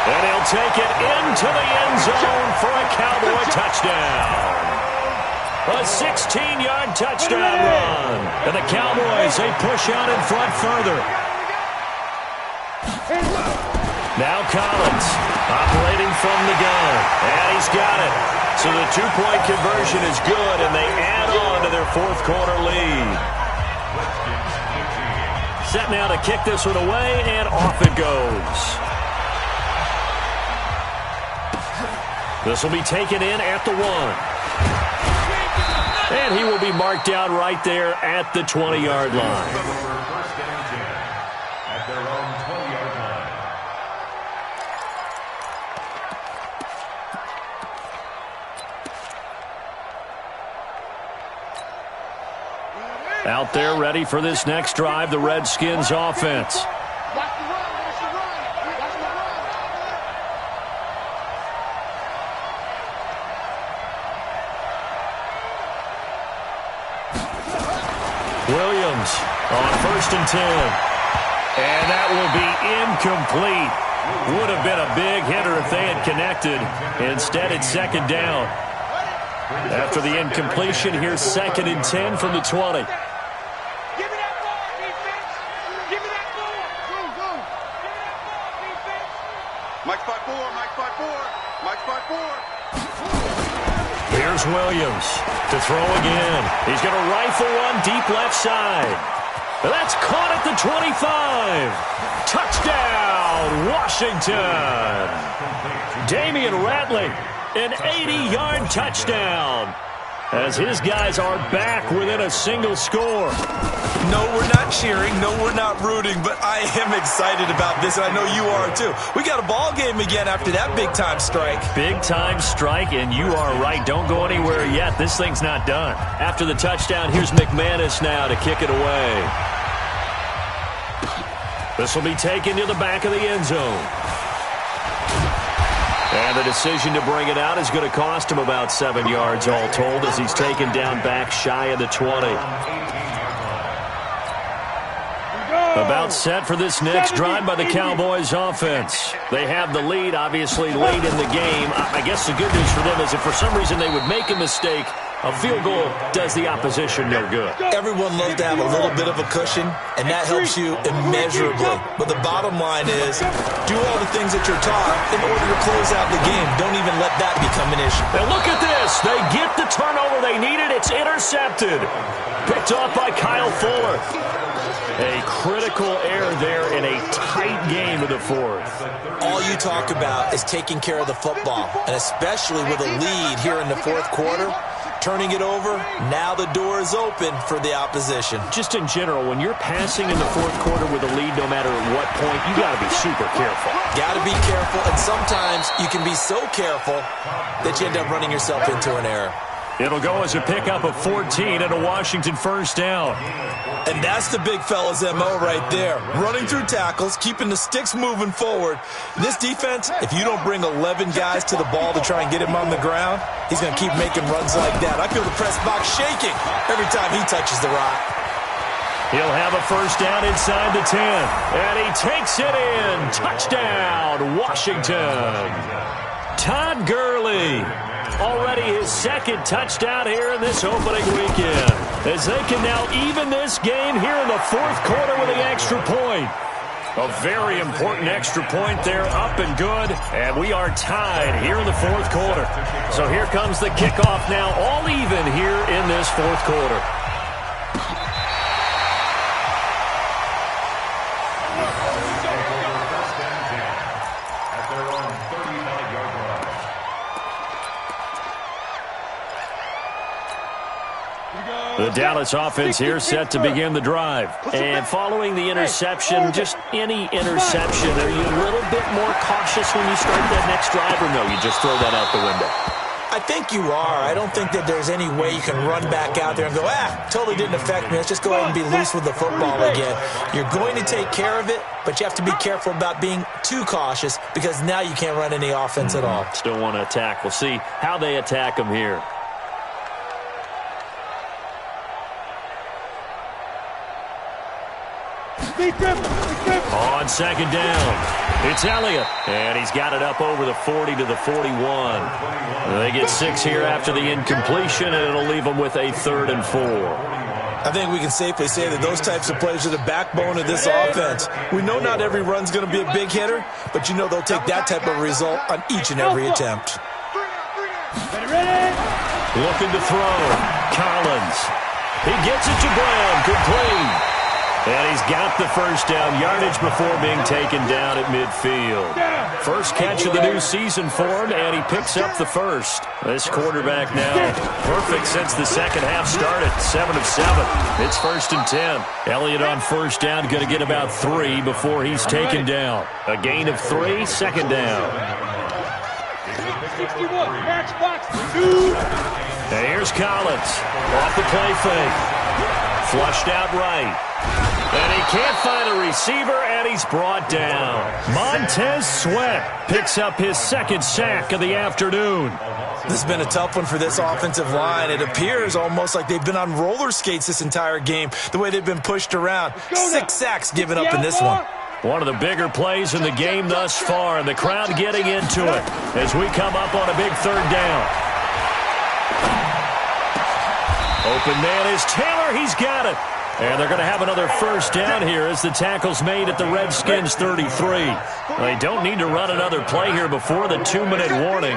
And he'll take it into the end zone for a Cowboy touchdown. A 16-yard touchdown run. And the Cowboys, they push out in front further. Now Collins operating from the gun. And he's got it. So the 2-point conversion is good, and they add on to their 4th quarter lead. Set now to kick this one away, and off it goes. This will be taken in at the 1. And he will be marked down right there at the 20-yard line. First and 10 at their own 20-yard line. Out there ready for this next drive, the Redskins offense. Williams on 1st and 10. And that will be incomplete. Would have been a big hitter if they had connected. Instead, it's 2nd down. After the incompletion, here's 2nd and 10 from the 20. Mike 5-4, Mike 5-4, Mike 5-4. Here's Williams to throw again. He's going to rifle one deep left side. That's caught at the 25. Touchdown, Washington. Damian Ratley, an 80-yard touchdown, as his guys are back within a single score. No, we're not cheering. No, we're not rooting, but I am excited about this, and I know you are too. We got a ball game again after that big-time strike. Big-time strike, and you are right. Don't go anywhere yet. This thing's not done. After the touchdown, here's McManus now to kick it away. This will be taken to the back of the end zone. And the decision to bring it out is going to cost him about 7 yards all told, as he's taken down back shy of the 20. About set for this next drive by the Cowboys offense. They have the lead, obviously, late in the game. I guess the good news for them is if for some reason they would make a mistake, a field goal does the opposition no good. Everyone loves to have a little bit of a cushion, and that helps you immeasurably. But the bottom line is, do all the things that you're taught in order to close out the game. Don't even let that become an issue. And look at this. They get the turnover they needed. It's intercepted. Picked off by Kyle Fuller. A critical error there in a tight game of the fourth. All you talk about is taking care of the football, and especially with a lead here in the fourth quarter, turning it over, now the door is open for the opposition. Just in general, when you're passing in the fourth quarter with a lead, no matter at what point, you got to be super careful. Got to be careful, and sometimes you can be so careful that you end up running yourself into an error. It'll go as a pickup of 14 and a Washington first down. And that's the big fella's MO right there. Running through tackles, keeping the sticks moving forward. This defense, if you don't bring 11 guys to the ball to try and get him on the ground, he's going to keep making runs like that. I feel the press box shaking every time he touches the rock. He'll have a first down inside the 10. And he takes it in. Touchdown, Washington. Todd Gurley. Already his second touchdown here in this opening weekend, as they can now even this game here in the fourth quarter with the extra point. A very important extra point there, up and good, and we are tied here in the fourth quarter. So here comes the kickoff now, all even here in this fourth quarter. The Dallas offense here set to begin the drive. And following the interception, just any interception, are you a little bit more cautious when you start that next drive, or no, you just throw that out the window? I think you are. I don't think that there's any way you can run back out there and go, totally didn't affect me. Let's just go ahead and be loose with the football again. You're going to take care of it, but you have to be careful about being too cautious because now you can't run any offense at all. Still want to attack. We'll see how they attack them here. On second down, it's Elliott, and he's got it up over the 40 to the 41. They get 6 here after the incompletion, and it'll leave them with a 3rd and 4. I think we can safely say that those types of plays are the backbone of this offense. We know not every run's going to be a big hitter, but you know they'll take that type of result on each and every attempt. Looking to throw, Collins. He gets it to Brown, complete. And he's got the first down, yardage before being taken down at midfield. First catch of the new season for him, and he picks up the first. This quarterback now perfect since the second half started, 7 of 7. It's 1st and 10. Elliott on first down, going to get about 3 before he's taken down. A gain of 3, second down. And here's Collins off the play fake. Flushed out right. And he can't find a receiver, and he's brought down. Montez Sweat picks up his second sack of the afternoon. This has been a tough one for this offensive line. It appears almost like they've been on roller skates this entire game, the way they've been pushed around. 6 sacks given up in this one. One of the bigger plays in the game thus far, and the crowd getting into it as we come up on a big third down. Open man is Taylor. He's got it. And they're going to have another first down here as the tackle's made at the Redskins 33. They don't need to run another play here before the 2-minute warning.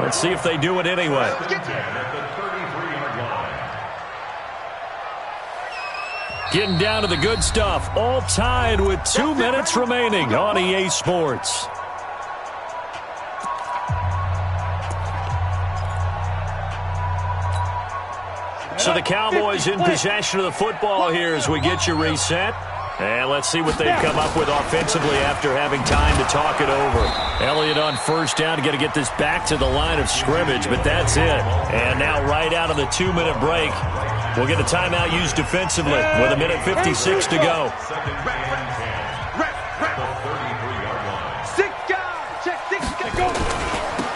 Let's see if they do it anyway. Getting down to the good stuff. All tied with 2 minutes remaining on EA Sports. So the Cowboys in possession of the football here as we get you reset. And let's see what they've come up with offensively after having time to talk it over. Elliott on first down. Got to get this back to the line of scrimmage, but that's it. And now right out of the 2-minute break, we'll get a timeout used defensively with 1:56 to go.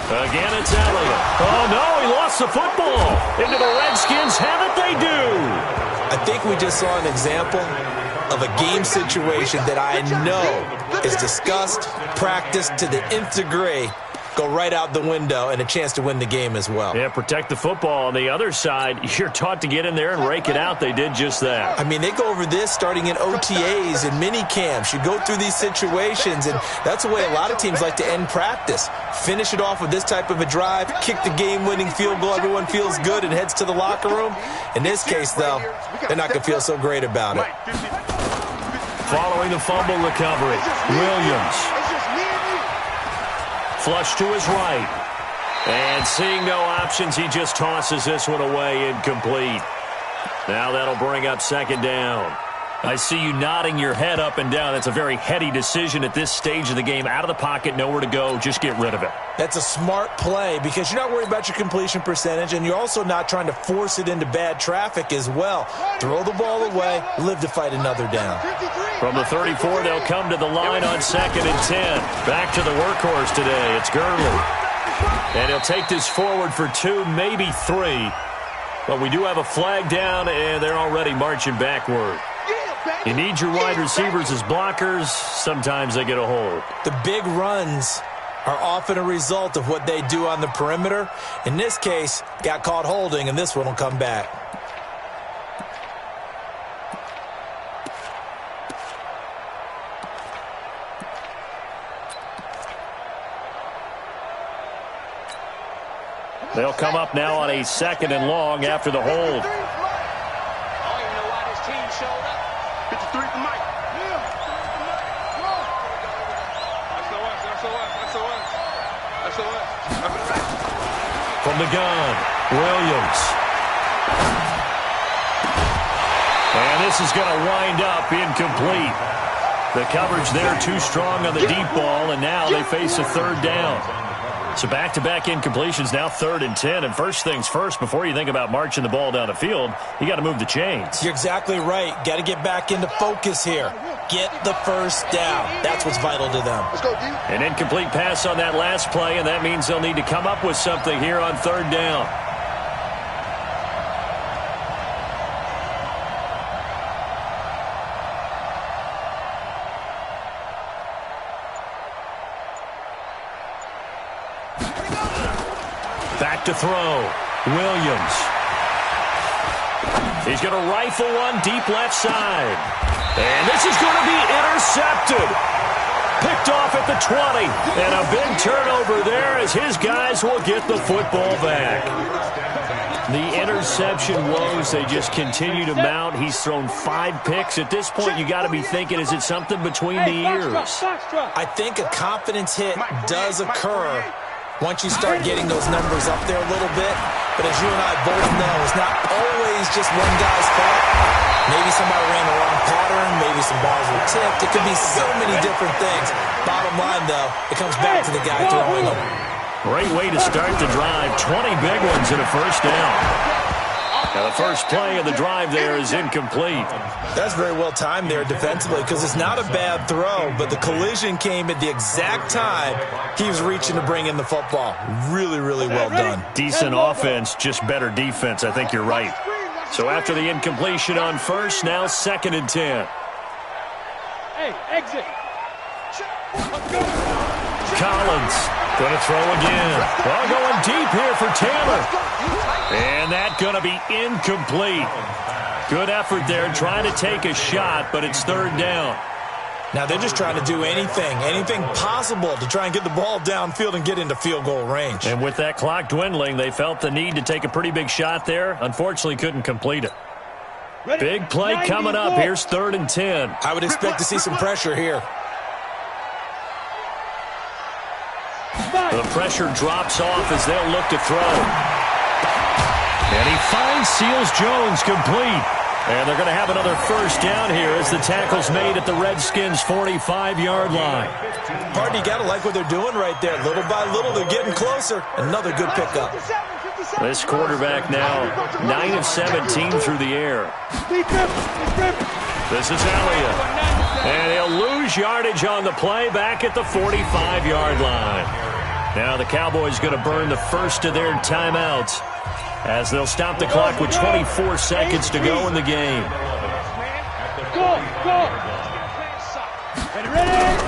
Again, it's Elliott. Oh, no, he lost the football. Into the Redskins. Have it, they do. I think we just saw an example of a game situation that I know is discussed, practiced to the nth degree, go right out the window, and a chance to win the game as well. Yeah, protect the football. On the other side, you're taught to get in there and rake it out. They did just that. I mean, they go over this starting in OTAs and mini camps. You go through these situations, and that's the way a lot of teams like to end practice. Finish it off with this type of a drive, kick the game-winning field goal. Everyone feels good and heads to the locker room. In this case, though, they're not going to feel so great about it. Following the fumble recovery, Williams. Flush to his right. And seeing no options, he just tosses this one away, incomplete. Now that'll bring up second down. I see you nodding your head up and down. That's a very heady decision at this stage of the game. Out of the pocket, nowhere to go. Just get rid of it. That's a smart play because you're not worried about your completion percentage, and you're also not trying to force it into bad traffic as well. Throw the ball away, live to fight another down. From the 34, they'll come to the line on 2nd and 10. Back to the workhorse today. It's Gurley. And he'll take this forward for 2, maybe 3. But we do have a flag down, and they're already marching backward. You need your wide receivers as blockers. Sometimes they get a hold. The big runs are often a result of what they do on the perimeter. In this case, got caught holding, and this one will come back. They'll come up now on a 2nd and long after the hold. From the gun, Williams. And this is going to wind up incomplete. The coverage there too strong on the deep ball, and now they face a third down. So back-to-back incompletions, now 3rd and 10. And first things first, before you think about marching the ball down the field, you got to move the chains. You're exactly right. Got to get back into focus here. Get the first down. That's what's vital to them. An incomplete pass on that last play, and that means they'll need to come up with something here on 3rd down. Back to throw. Williams. He's going to rifle one deep left side. And this is going to be intercepted. Picked off at the 20. And a big turnover there as his guys will get the football back. The interception woes, they just continue to mount. He's thrown 5 picks. At this point, you got to be thinking, is it something between the ears? I think a confidence hit does occur once you start getting those numbers up there a little bit. But as you and I both know, it's not always just one guy's fault. Maybe somebody ran the wrong pattern. Maybe some balls were tipped. It could be so many different things. Bottom line, though, it comes back to the guy throwing them. Great way to start the drive. 20 big ones in a first down. Now, the first play of the drive there is incomplete. That's very well timed there defensively because it's not a bad throw, but the collision came at the exact time he was reaching to bring in the football. Really, really well done. Decent offense, just better defense. I think you're right. So after the incompletion on first, now 2nd and 10. Hey, exit. Collins going to throw again. Well, going deep here for Taylor. And that going to be incomplete. Good effort there trying to take a shot, but it's 3rd down. Now they're just trying to do anything possible to try and get the ball downfield and get into field goal range. And with that clock dwindling, they felt the need to take a pretty big shot there. Unfortunately, couldn't complete it. Big play coming up. Here's 3rd and 10. I would expect to see some pressure here. The pressure drops off as they'll look to throw. And he finds Seals-Jones complete. And they're going to have another first down here as the tackle's made at the Redskins' 45-yard line. Pardon, you got to like what they're doing right there. Little by little, they're getting closer. Another good pickup. This quarterback now 9 of 17 through the air. This is Elliott. And he'll lose yardage on the play back at the 45-yard line. Now the Cowboys going to burn the first of their timeouts as they'll stop the clock with 24 seconds to go in the game. Go. Ready?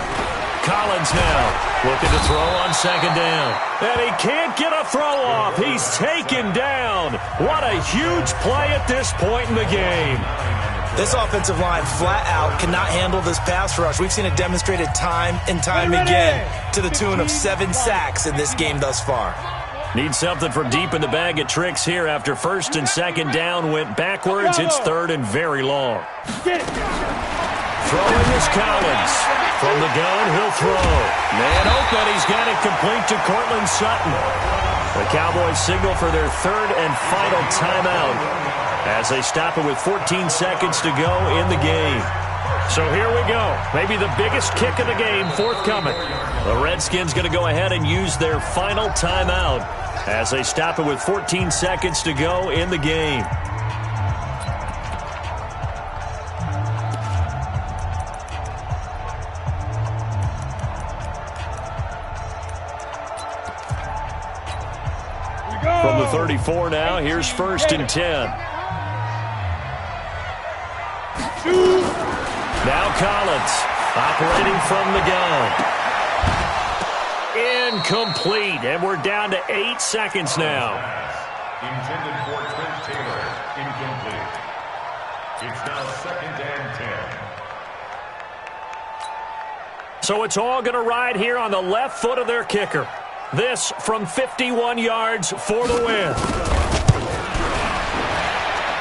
Collins now looking to throw on 2nd down. And he can't get a throw off. He's taken down. What a huge play at this point in the game. This offensive line flat out cannot handle this pass rush. We've seen it demonstrated time and time again to the tune of 7 sacks in this game thus far. Need something from deep in the bag of tricks here after 1st and 2nd down went backwards. It's 3rd and very long. Throwing is Collins. From the gun, he'll throw. Man open, he's got it complete to Courtland Sutton. The Cowboys signal for their 3rd and final timeout as they stop it with 14 seconds to go in the game. So here we go. Maybe the biggest kick of the game forthcoming. The Redskins going to go ahead and use their final timeout as they stop it with 14 seconds to go in the game. From the 34 now, here's 1st and 10. Now Collins operating from the gun. Incomplete, and we're down to 8 seconds now. Intended for Trent Taylor. Incomplete. It's now 2nd and 10. So it's all going to ride here on the left foot of their kicker. This from 51 yards for the win.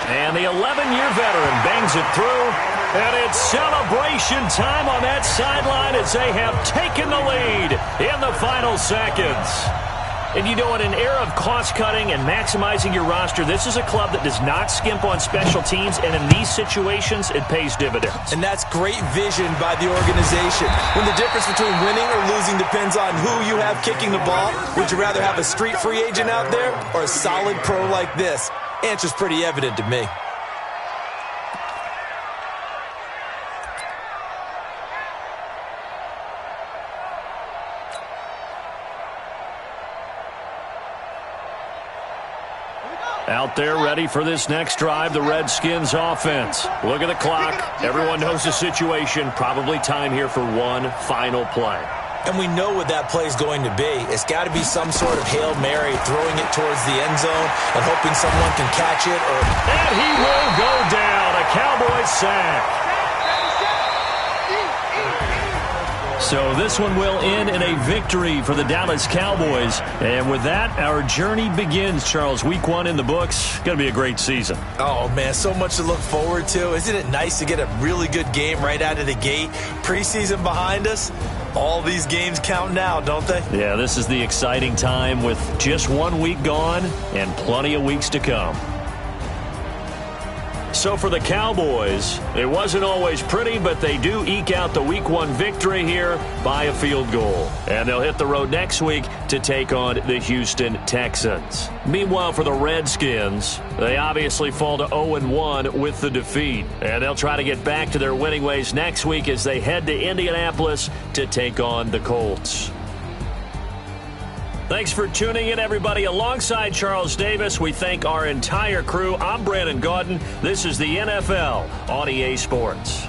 And the 11-year veteran bangs it through. And it's celebration time on that sideline as they have taken the lead in the final seconds. And you know, in an era of cost-cutting and maximizing your roster, this is a club that does not skimp on special teams, and in these situations, it pays dividends. And that's great vision by the organization. When the difference between winning or losing depends on who you have kicking the ball, would you rather have a street free agent out there or a solid pro like this? Answer's pretty evident to me. Out there ready for this next drive, the Redskins offense. Look at the clock. Everyone knows the situation. Probably time here for one final play. And we know what that play is going to be. It's got to be some sort of Hail Mary, throwing it towards the end zone and hoping someone can catch it. And he will go down. A Cowboys sack. So this one will end in a victory for the Dallas Cowboys. And with that, our journey begins, Charles. Week 1 in the books. Going to be a great season. Oh, man, so much to look forward to. Isn't it nice to get a really good game right out of the gate? Preseason behind us. All these games count now, don't they? Yeah, this is the exciting time with just 1 week gone and plenty of weeks to come. So for the Cowboys, it wasn't always pretty, but they do eke out the Week 1 victory here by a field goal. And they'll hit the road next week to take on the Houston Texans. Meanwhile, for the Redskins, they obviously fall to 0-1 with the defeat. And they'll try to get back to their winning ways next week as they head to Indianapolis to take on the Colts. Thanks for tuning in, everybody. Alongside Charles Davis, we thank our entire crew. I'm Brandon Gaudin. This is the NFL on EA Sports.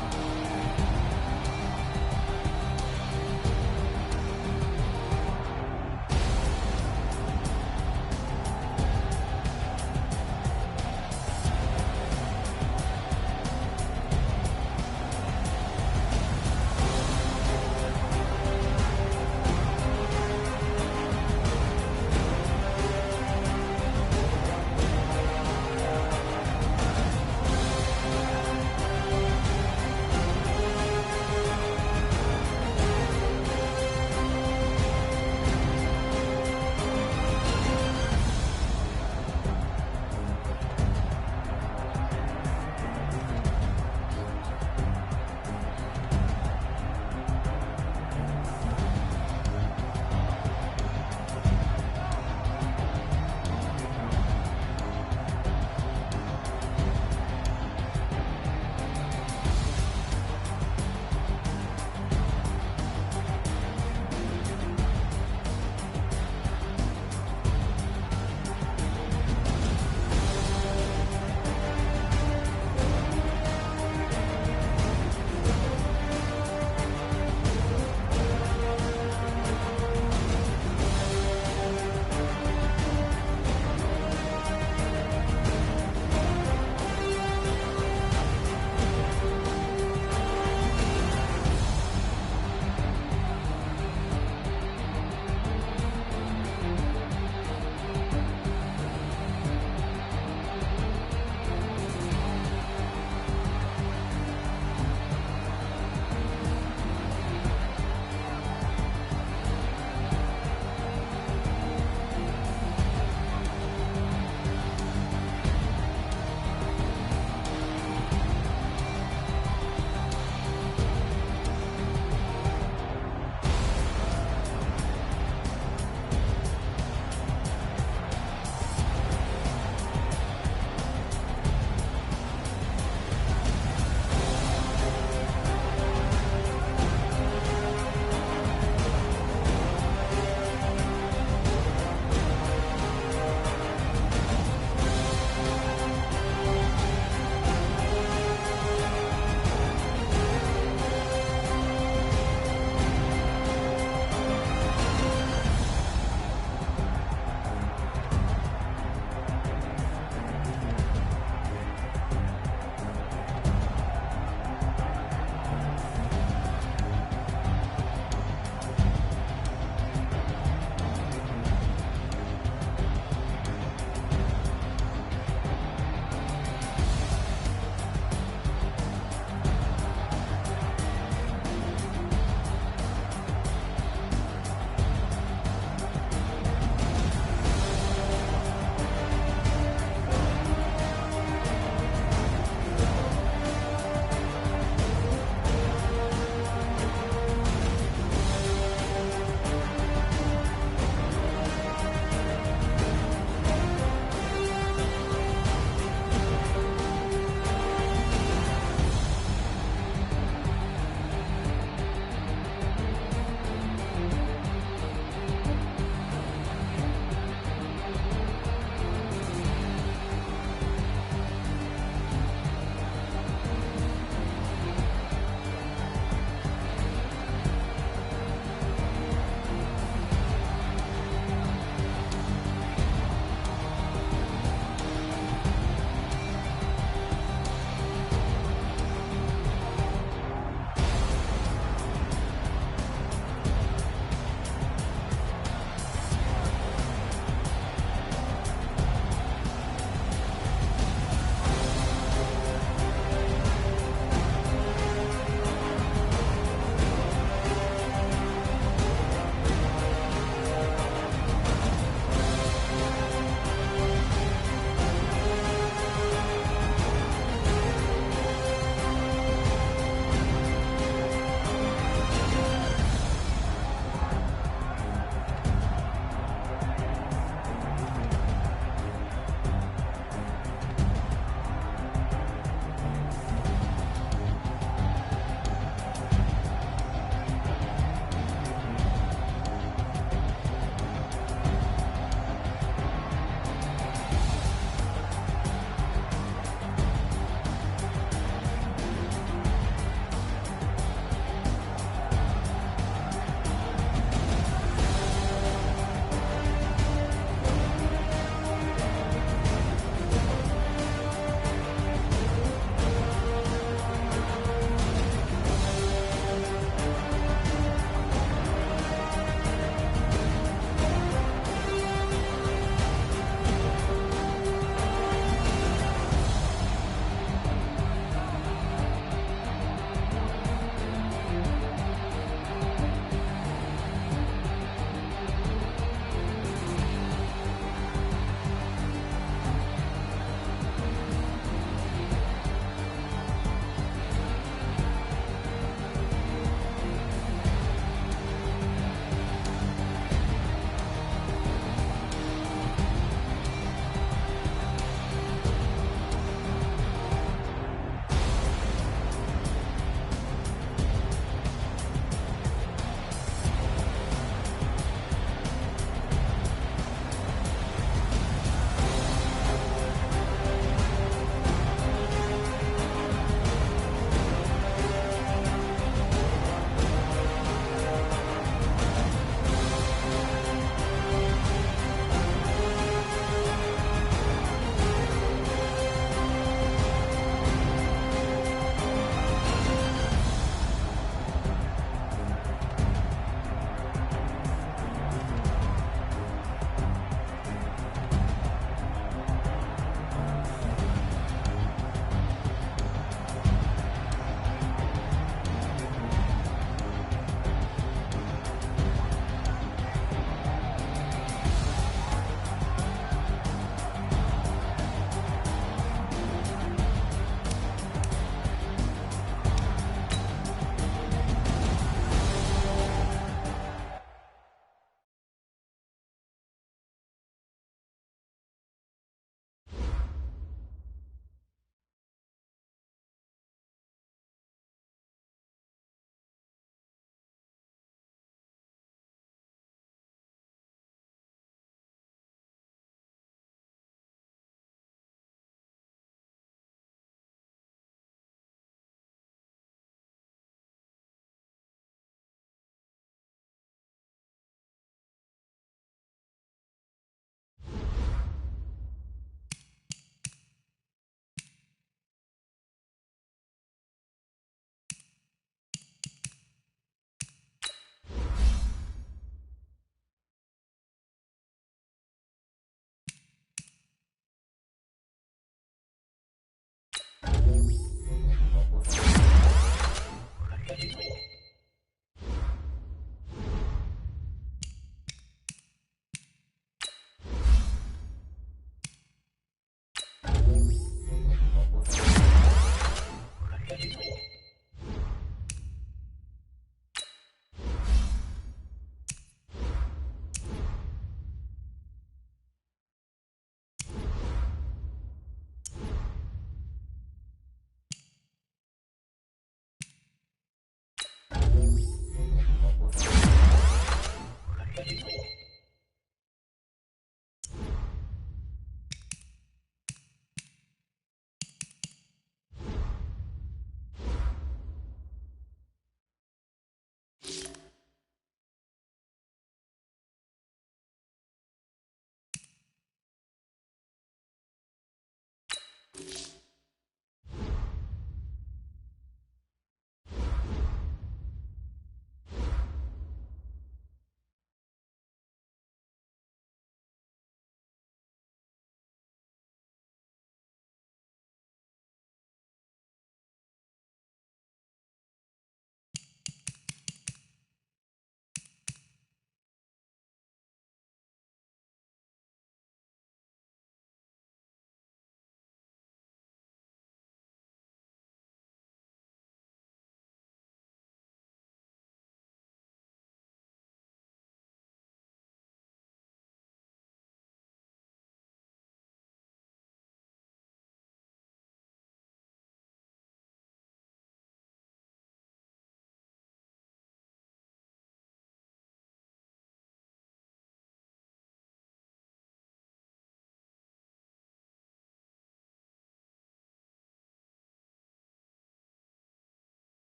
it.